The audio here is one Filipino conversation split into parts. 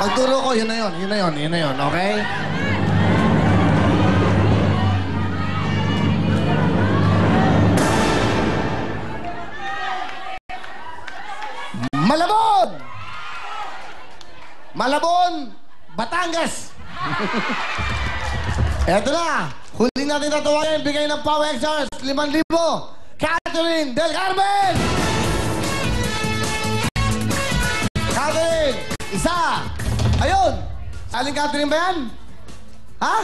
Pagturo ko, yun na yun. Yun na yun. Yun na yun. Okay? Malabon! Malabon! Batangas! Eto na! Huli natin tatawagan. Bigay ng Power Extras. 5,000. Catherine Del Carmen! Catherine! Isa! Ayun! Aling Catherine ba yan? Ha?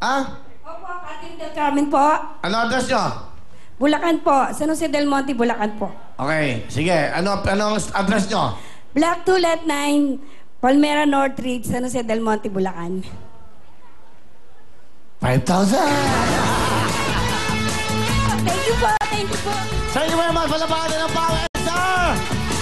Ha? Opo, Catherine Del Carmen po. Ano address nyo? Bulacan po. San Jose del Monte, Bulacan po. Okay, sige. Anong address nyo? Block 2, Lot 9, Palmera North Ridge, San Jose del Monte, Bulacan. 5,000! Thank you po, thank you po. Thank you very much. Palapakan din ang Power Star!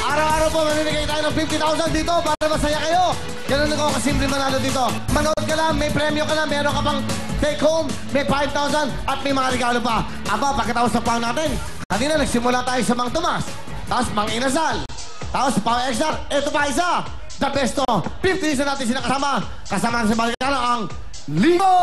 Araw-araw po, mamimigay tayo ng 50,000 dito para masaya kayo. Ganun ako kasimple manalo dito. Manood ka lang, may premyo ka lang, meron ka pang take home, may 5,000 at may mga regalo pa. Aba, pagkatapos na pang natin, kanina nagsimula tayo sa Mang Tomas, tapos Mang Inasal, tapos Power Star, ito pa isa, the best to. 50 isa natin sila kasama. Kasama sa Balikano ang Ligo!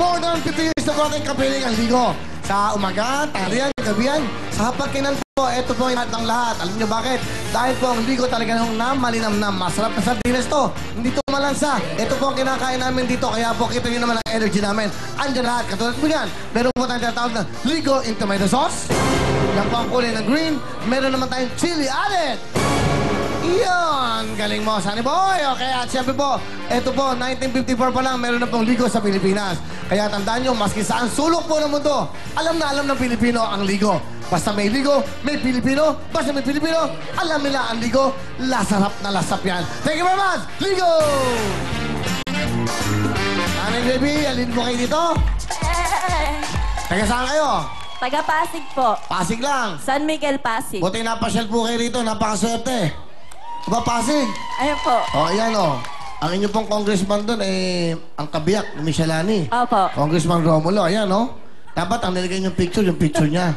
More than 50 years na po ating kapiling ang Ligo. Sa umaga, tanghalian, gabihan, sa hapagkinan po, ito po yung lahat ng lahat. Alam niyo bakit? Dahil po ang Ligo talaga nung malinamnam. Masarap na sardinas to. Hindi to malansa. Ito po ang kinakain namin dito. Kaya po kita niyo naman ang energy namin. Andiyan lahat. Katulad mo yan. Meron po tayong tinatawag na Ligo in tomato sauce. Yan po ang kulay ng green. Meron naman tayong chili added. Iyon! Galing mo, Sunny Boy! Okay, at siyempre po, ito po, 1954 pa lang, meron na pong Ligo sa Pilipinas. Kaya tandaan nyo, maski saan sulok po ng mundo, alam na alam ng Pilipino ang Ligo. Basta may Ligo, may Pilipino. Basta may Pilipino, alam nila ang Ligo. Lasarap na lasap yan. Thank you very much! Ligo! Nanay baby, alin po kayo dito? Taga saan kayo? Taga Pasig po. Pasig lang. San Miguel, Pasig. Buti napasyal po kayo rito, napakaswerte. Aba, Pasig. Ayun po. O, ayan o. Ang inyo pong congressman doon, ang kabiyak, Michelani. Opo. Congressman Romulo, ayan o. Dapat ang nilagay yung picture niya.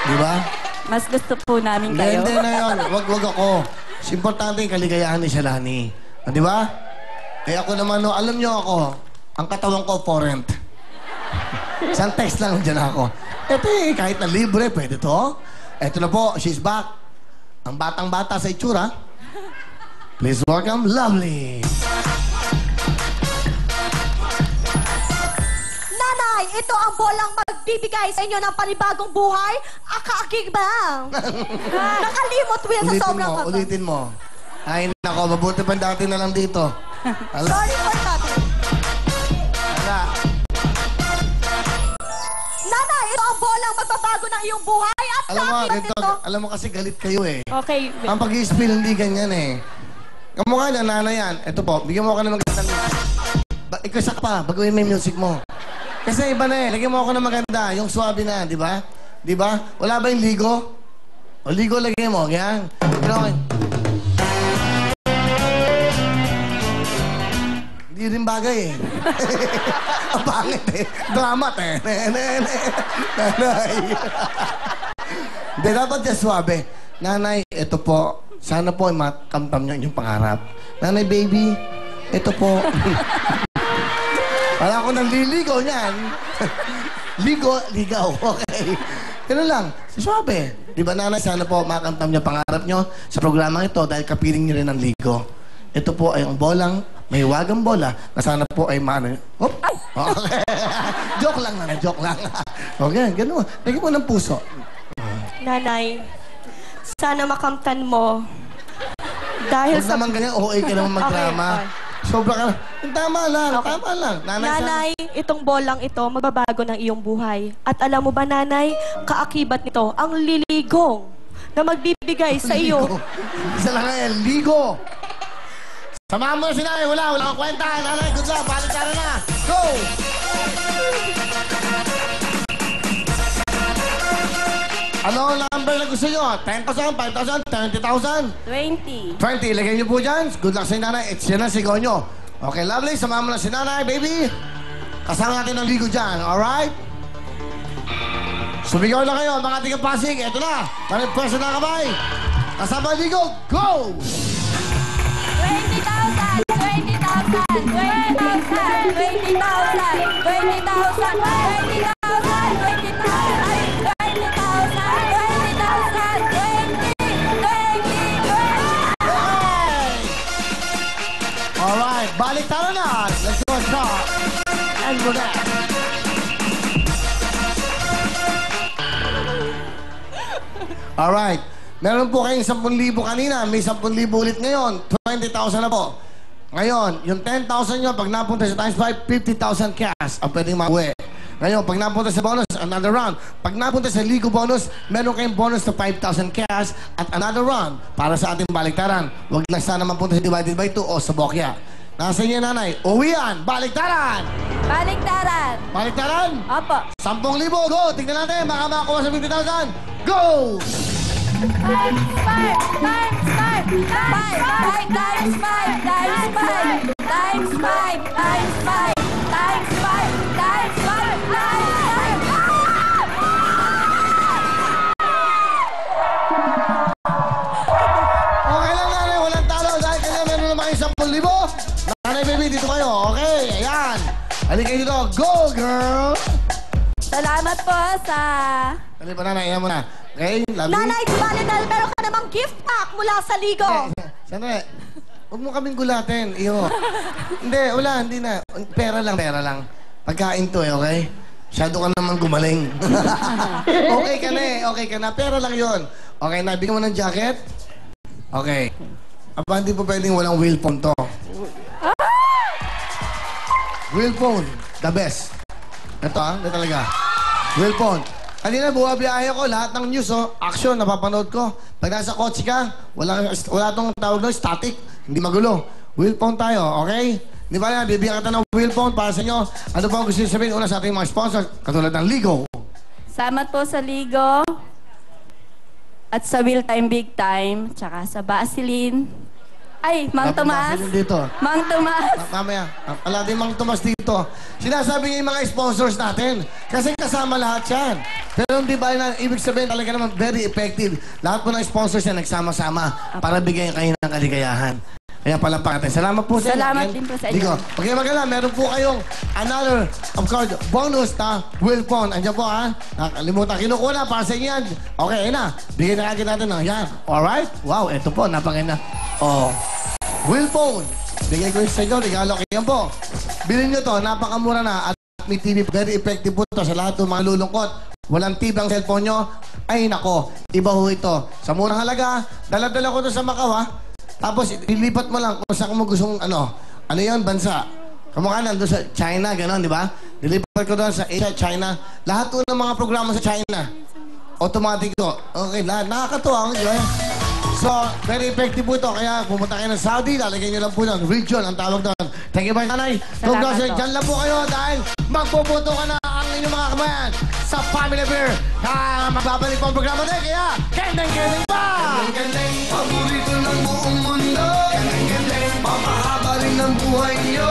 Di ba? Mas gusto po namin kayo. Hindi na yun. Wag ako. It's importante yung kaligayahan ni Shalani. Di ba? Eh ako naman, no, alam nyo ako, ang katawan ko, for rent. Isang text lang dyan ako. Ito kahit na libre, pwede to. Ito na po, she's back. Ang batang-bata sa itsura. Please welcome, Lovely. Nanay, ito ang bolang magbibigay sa inyo ng panibagong buhay. Akaakibang. Nakalimot mo yan sa sobrang kaka. Ulitin mo. Ay, nako, mabuti pa dati na lang dito. Sorry for that. Wala. Nanay, ito ang bolang magbabago ng iyong buhay at kaakibang nito. Alam mo kasi galit kayo eh. Okay. Ang pag-i-spill hindi ganyan eh. Kamukha niya, nanay yan. Ito po, bigyan mo ako ng magandang music. Ikaw isa pa, baguhin mo yung music mo. Kasi iba na eh. Lagyan mo ako ng maganda, yung swabe na, di ba? Di ba? Wala ba yung Ligo? O Ligo lagyan mo, yan. Okay. Hindi rin bagay eh. Ang pangit eh. Dramat eh. Nanay. Hindi, dapat yung swabe. Nanay, ito po. Sana po makamtam niyo yung pangarap. Nanay, baby, ito po. Para ako nang liligaw niyan. Ligaw. Okay. Ganun lang. Swabe. Di ba, nanay, sana po makamtam niyo pangarap niyo sa programang ito dahil kapiling niyo rin ang Ligo. Ito po ay ang bolang, may wagang bola na sana po ay maano. Oh. Okay. Joke lang, nanay. Joke lang. Okay, ganun. Lagyan mo ng puso. Nanay, sana makamtan mo. Dahil sa... naman ganyan, OA ka naman magdrama. Okay. Sobra ka na. Tama lang, okay. Tama lang. Nanay, itong bolang ito, magbabago ng iyong buhay. At alam mo ba, nanay, kaakibat nito, ang liligong na magbibigay sa iyo. Ligo. Isa lang ngayon, ligo. Samahan mo na si Nanay. Wala kang kwenta. Nanay, good luck. Balik ka na. Go! Ano ang number na gusto nyo? 10,000, 5,000, 20,000? 20. 20. Ilagay nyo po dyan. Good luck sa inyo, Nanay. It's yan ang sigaw nyo. Okay, lovely. Samahan mo na si Nanay, baby. Kasama natin ang ligo dyan. Alright? Sumigaw na kayo, mga tiga-Pasig. Ito na. Kami pwesto na kamay. Kasama ang ligo. Go! 20,000! 20,000! 20,000! 20,000! 20,000! 20,000! 20,000! 20,000! Alright, balik tayo na. Let's go, shot. And we're back. Alright. Meron po kayong 10,000 kanina. May 10,000 ulit ngayon. 20,000 na po. Ngayon, yung 10,000 nyo, pag napunta sa times 5, 50,000 cash ang pwedeng mauwi. Ngayon, pag napunta sa bonus, another round. Pag napunta sa Ligo bonus, meron kayong bonus na 5,000 cash at another round para sa ating baliktaran. Huwag lang sana mapunta sa divided by 2 o sa bokya. Nasa inyo, Nanay. Uwian! Baliktaran! Baliktaran! Baliktaran! Opo. 10,000. Go! Tignan natin. Baka makakuha sa 50,000. Go! Times 5! Times 5! Times 5! Times 5! Times 5! Times 5! Times 5! Times 5! Times 5! Times 5! Okay lang, Nanay. Walang talo. Dahil kanya meron naman kayo 10,000. Nanay, baby, dito kayo. Okay, ayan. Halika kayo dito. Go, girl! Salamat po sa... Halika pa, Nanay. Ayan mo na. Okay, lovely. Nanay, di ba, dahil meron ka namang gift pack mula sa Ligo. Sandali. Huwag mo kaming gulatin. Iyo. Hindi, wala. Hindi na. Pera lang, pera lang. Pagkain to okay? Masyado ka naman gumaling. Okay ka na okay ka na. Pera lang yon. Okay na, bigyan mo ng jacket. Okay. Aba, hindi po pwedeng walang wheel phone to. Wheel phone, the best. Ito ito talaga. Wheel phone. Kanina, buwabiyahe ko, lahat ng news, action, napapanood ko. Pag nasa kotse ka, wala itong tawag doon, static, hindi magulo. Wheel phone tayo, okay? Di ba na, bibigyan kita ng wheel phone para sa inyo. Ano pa ang gusto nyo sabihin? Una sa ating mga sponsors, katulad ng Ligo. Salamat po sa Ligo. At sa Will Time Big Time. Tsaka sa Vaseline. Ay, Mang Tomas. Dito. Mang Tomas. Mamaya, wala din Mang Tomas dito. Sinasabi niya yung mga sponsors natin. Kasi kasama lahat yan. Pero hindi ba na, ibig sabihin talaga naman very effective. Lahat po ng sponsors yan nagsama-sama para bigyan kayo ng kaligayahan. Kaya pala pa natin. Salamat po sa inyo. Salamat din po sa inyo. Pag kayo magala, meron po kayong another, of course, bonus na wheel phone. Andiyan po nakalimutan. Kinukuha na para sa inyo yan. Okay, ayun na. Bigyan na agad natin. Yan. Alright? Wow, eto po. Napakina. Oh. Wheel phone. Bigay ko yung sa inyo. Regalo kayo po. Bilhin nyo to. Napakamura na. At may TV. Very effective po to sa lahat ng mga lulungkot. Walang TV ang cellphone nyo. Ay, nako. Iba ho ito. Sa murang halaga, dala-dala ko to sa Macau, Tapos, ilipat mo lang kung saan mo gustong, ano yun, bansa. Kamukha nandun sa China, gano'n, di ba? Dilipat ko doon sa Asia, China. Lahat po ng mga programa sa China. Automatic ko. Okay, lahat. Nakakatuwa, di ba? So, very effective po ito. Kaya pumunta kayo ng Saudi, lalagyan nyo lang po doon. Region, ang tawag doon. Thank you, Nanay. Congratulations. Diyan lang po kayo dahil magpupunto ka na ang inyong mga kabayan sa Family Beer. Magbabalik po ang programa din. Kaya, kendeng-kendeng pa! Kendeng-kendeng, paborito ng buong mundo. Kendeng-kendeng, pamahaba rin ng buhay niyo.